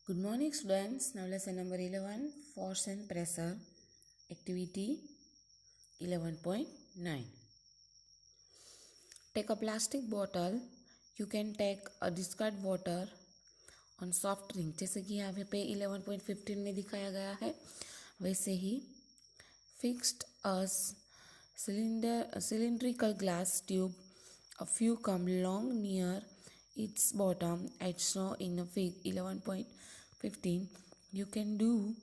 Good morning, students. Now, lesson number 11, Force and Pressure, activity 11.9. Take a plastic bottle. You can take a discard water on soft drink. जैसे कि यहाँ पे 11.15 में दिखाया गया है, वैसे ही fixed a cylindrical glass tube. A few come long near its bottom as shown in fig 11.15. You can do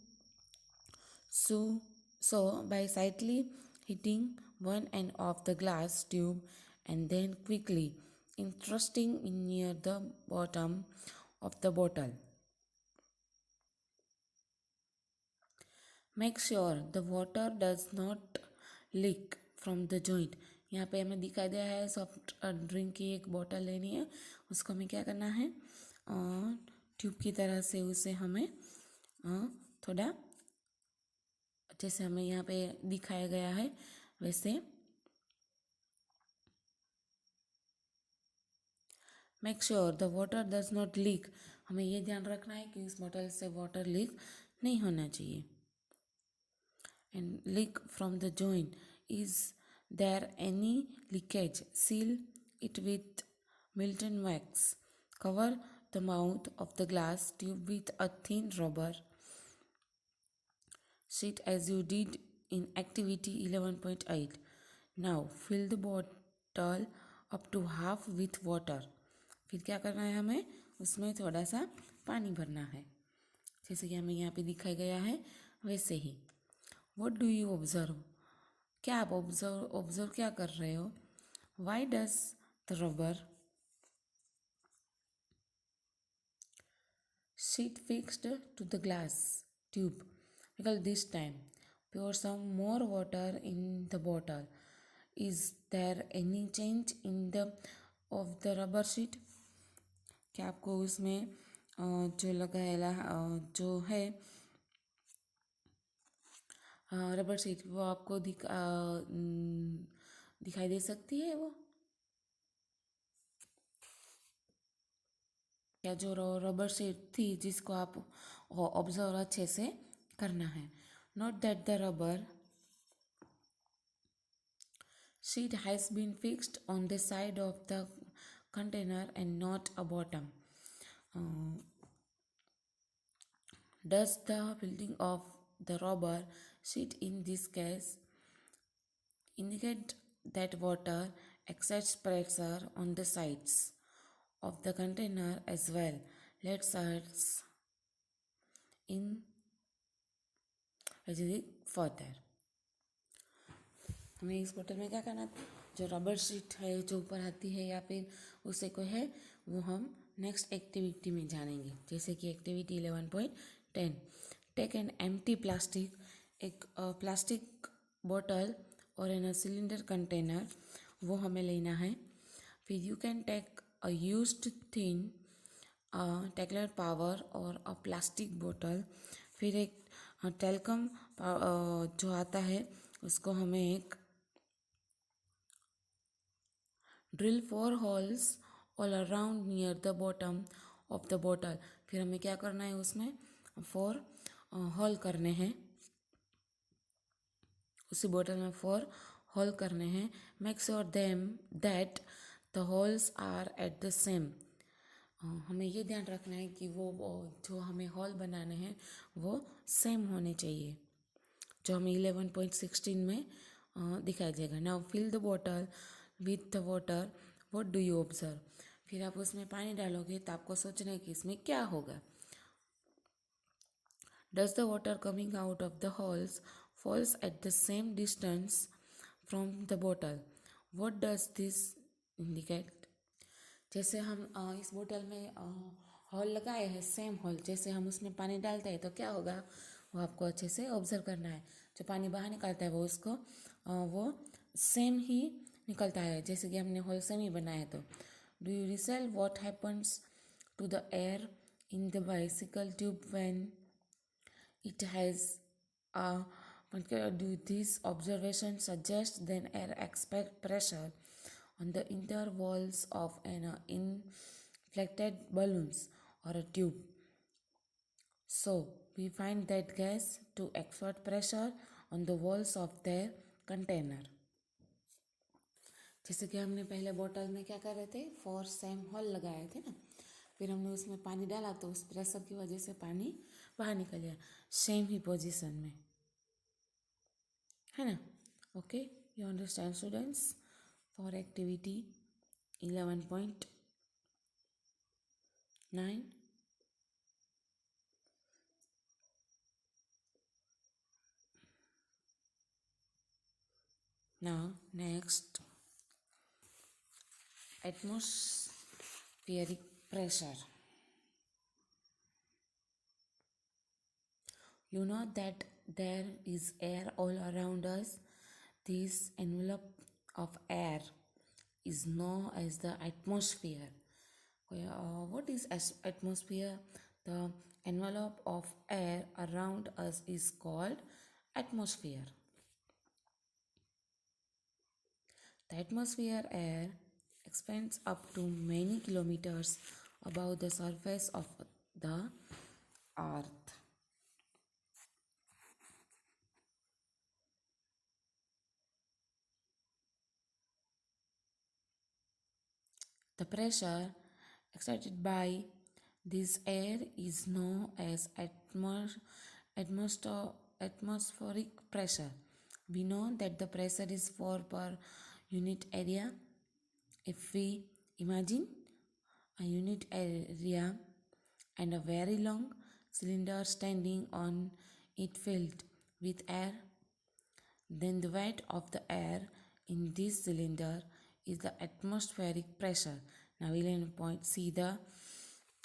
so by slightly hitting one end of the glass tube and then quickly thrusting in near the bottom of the bottle. Make sure the water does not leak from the joint. यहाँ पे हमें दिखाई दिया है soft drink की एक बोतल लेनी है, उसको हमें क्या करना है, ट्यूब की तरह से उसे हमें थोड़ा जैसे हमें यहाँ पे दिखाया गया है वैसे make sure the water does not leak. हमें ये ध्यान रखना है कि इस बोतल से वाटर लीक नहीं होना चाहिए. And leak from the joint. Is there any leakage? Seal it with Milton wax. Cover the mouth of the glass tube with a thin rubber sheet as you did in activity 11.8. Now fill the bottle up to half with water. फिर क्या करना है, हमें उसमें थोड़ा सा पानी भरना है जैसे कि हमें यहाँ पे दिखाया गया है वैसे ही. What do you observe? क्या आप ऑब्जर्व क्या कर रहे हो? Why does the rubber sheet fixed to the glass tube? Because this time pour some more water in the bottle. Is there any change in the of the rubber sheet? क्या आपको उसमें जो लगाएला जो है रबर शीट वो आपको दिखाई दे सकती है? वो या जो रबर शीट थी जिसको आप ऑब्जर्व अच्छे से करना है. Note that the rubber sheet has been fixed on the side of the container and not a bottom. Does the building of the rubber sheet in this case indicate that water exerts pressure on the sides of the container as well? Let's search in further. हमें इस बोतल में क्या करना था, जो rubber sheet है जो ऊपर आती है या फिर उसे कोई है वो हम नेक्स्ट एक्टिविटी में जानेंगे. जैसे कि activity 11.10. Take an empty plastic. एक प्लास्टिक बोतल और एन सिलेंडर कंटेनर वो हमें लेना है. फिर you can take a used thin टेक्लर पावर और अ प्लास्टिक बोतल. फिर एक टेलकम जो आता है उसको हमें एक drill 4 holes all around near the bottom of the bottle. फिर हमें क्या करना है, उसमें 4 होल करने हैं, उसी बोतल में 4 होल करने हैं. Make sure them that the holes are at the same. हमें ये ध्यान रखना है कि वो जो हमें होल बनाने हैं वो सेम होने चाहिए जो हमें 11.16 में दिखाया जाएगा. Now fill the bottle with the water. What do you observe? फिर आप उसमें पानी डालोगे तो आपको सोचना है कि इसमें क्या होगा. Does the water coming out of the holes falls at the same distance from the bottle. What does this indicate? जैसे हम इस बोतल में होल लगाए हैं, सेम होल, जैसे हम उसमें पानी डालते हैं तो क्या होगा वो आपको अच्छे से ऑब्जर्व करना है. जो पानी बाहर निकलता है वो उसको वो सेम ही निकलता है जैसे कि हमने होल सेम ही बनाया है. तो do you recall what happens to the air in the bicycle tube when it has do this observation suggest then air expect pressure on the inner walls of an inflated balloons or a tube. So we find that gas to exert pressure on the walls of their container. जैसे कि हमने पहले बोतल में क्या कर रहे थे, 4 सेम होल लगाए थे ना, फिर हमने उसमें पानी डाला तो उस प्रेशर की वजह से पानी बाहर निकल गया, सेम ही पोजीशन में, है ना. Okay, you understand students. For activity 11.9. Now next, atmospheric pressure. You know that there is air all around us. This envelope of air is known as the atmosphere. What is atmosphere? The envelope of air around us is called atmosphere. The atmosphere air expands up to many kilometers above the surface of the earth. The pressure exerted by this air is known as atmospheric pressure. We know that the pressure is 4 per unit area. If we imagine a unit area and a very long cylinder standing on it filled with air, then the weight of the air in this cylinder is the atmospheric pressure. Now 11 see the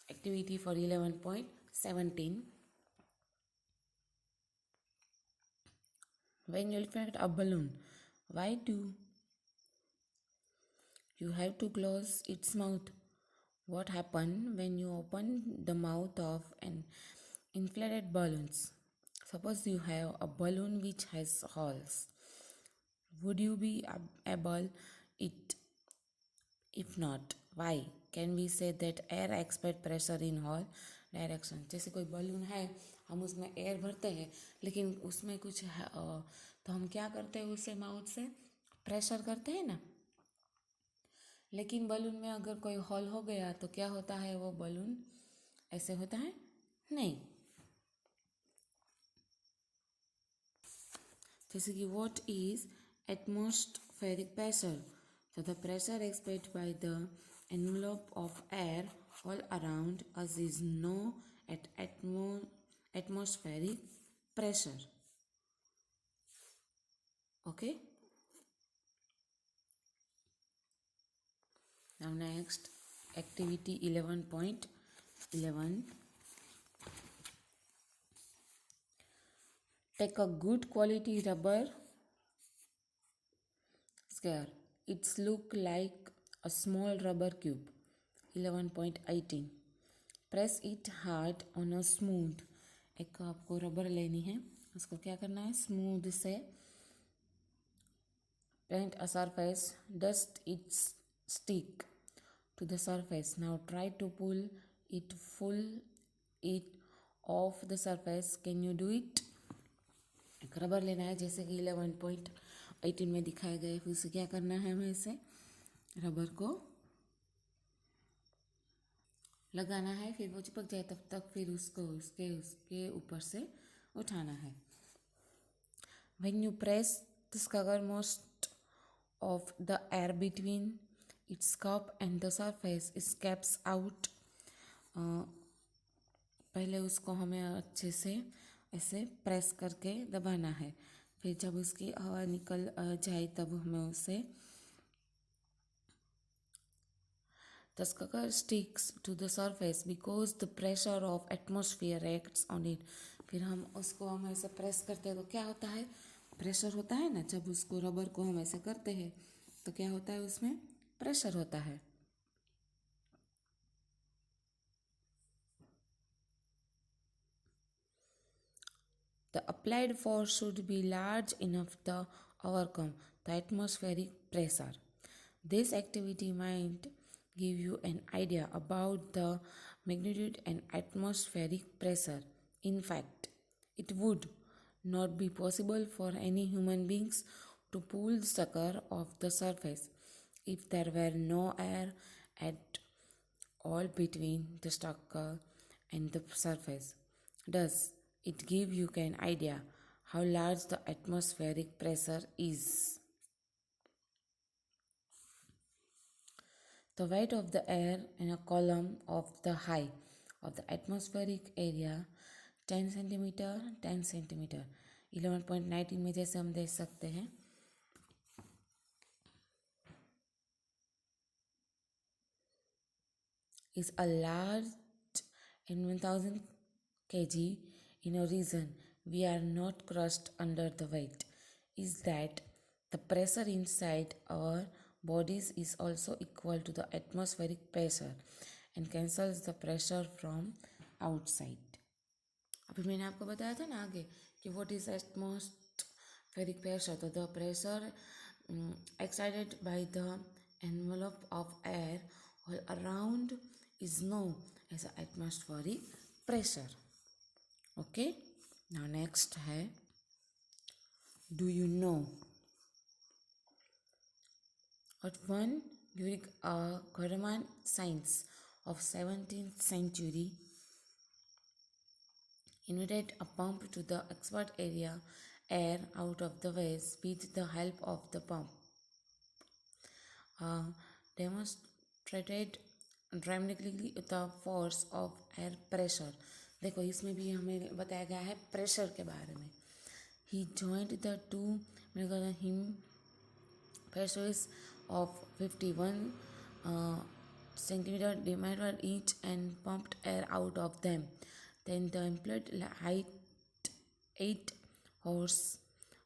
activity for 11.17. When you inflate a balloon, why do you have to close its mouth? What happens when you open the mouth of an inflated balloon? Suppose you have a balloon which has holes. Would you be able it? If not, why? Can we say that air expels pressure in all direction? जैसे कोई balloon है, हम उसमें air भरते हैं, लेकिन उसमें कुछ है, तो हम क्या करते हैं, उसे माउथ से प्रेशर करते हैं ना. लेकिन बलून में अगर कोई होल हो गया तो क्या होता है, वो बलून ऐसे होता है नहीं. जैसे कि what is atmospheric pressure? So the pressure exerted by the envelope of air all around us is known as atmospheric pressure. Okay. Now next, activity 11.11. Take a good quality rubber square. It's look like a small rubber cube. 11.18. Press it hard on a smooth. एक आपको rubber लेनी है, उसको क्या करना है, smooth से paint a surface, dust its stick to the surface. Now try to pull it off the surface. Can you do it? एक रबर लेना है, जैसे कि 11.18 में दिखाया गया है. फिर उसे क्या करना है, हमें इसे रबर को लगाना है, फिर वो चिपक जाए तब तक फिर उसको उसके ऊपर से उठाना है. When you press the cover, most of the air between its cup and the surface escapes out. पहले उसको हमें अच्छे से ऐसे प्रेस करके दबाना है, फिर जब उसकी हवा निकल जाए तब हमें उसे the cover sticks to the surface because the pressure of atmosphere acts on it. फिर हम उसको हम ऐसे प्रेस करते हैं तो क्या होता है, प्रेशर होता है ना. जब उसको रबर को हम ऐसे करते हैं तो क्या होता है, उसमें प्रेशर होता है. The applied force should be large enough to overcome the atmospheric pressure. This activity might give you an idea about the magnitude and atmospheric pressure. In fact, it would not be possible for any human beings to pull the sucker off the surface if there were no air at all between the sucker and the surface. Does it give you an idea how large the atmospheric pressure is? The weight of the air in a column of the height of the atmospheric area 10 centimetre 10 centimetre 11.19 में जैसे हम देख सकते हैं is a large in 1000 kg in a region we are not crushed under the weight is that the pressure inside our bodies is also equal to the atmospheric pressure and cancels the pressure from outside. अभी मैंने आपको बताया था ना आगे कि what is atmospheric pressure तो the pressure excited by the envelope of air all around is known as atmospheric pressure. Okay, now next है do you know at one during a German science of 17th century invented a pump to the expert area air out of the waves with the help of the pump. Demonstrated dramatically the force of air pressure. देखो इसमें भी हमें बताया गया है pressure के बारे में. He joined the two him pressures of 51 centimeter diameter each and pumped air out of them. Then the employed height 8 horse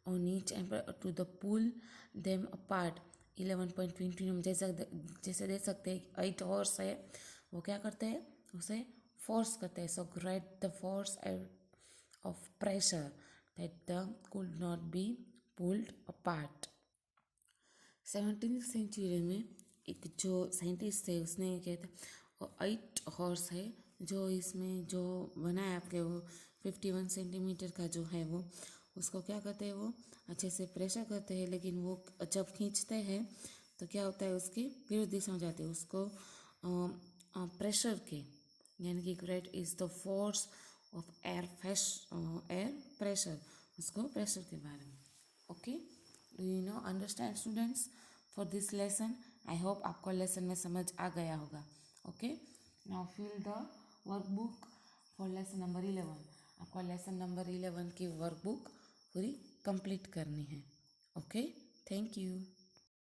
on each to the pull them apart 11.20 हम जैसे देख सकते हैं 8 horse है वो क्या करते हैं उसे force करते हैं so great the force of pressure that the could not be pulled apart. 17th century में एक जो साइंटिस्ट थे उसने क्या था 8 horse है जो इसमें जो बनाया आपके वो 51 सेंटीमीटर का जो है वो उसको क्या करते हैं वो अच्छे से प्रेशर करते हैं लेकिन वो जब खींचते हैं तो क्या होता है उसकी विरुद्ध दिशा में जाते हैं उसको प्रेशर के यानी कि great is the force of air pressure उसको प्रेशर के बारे में. Okay, do you know understand students for this lesson. I hope आपको लेसन में समझ आ गया होगा. Okay, now fill the workbook for lesson number 11. आपको लेसन नंबर 11 की वर्कबुक पूरी कंप्लीट करनी है. Okay, thank you.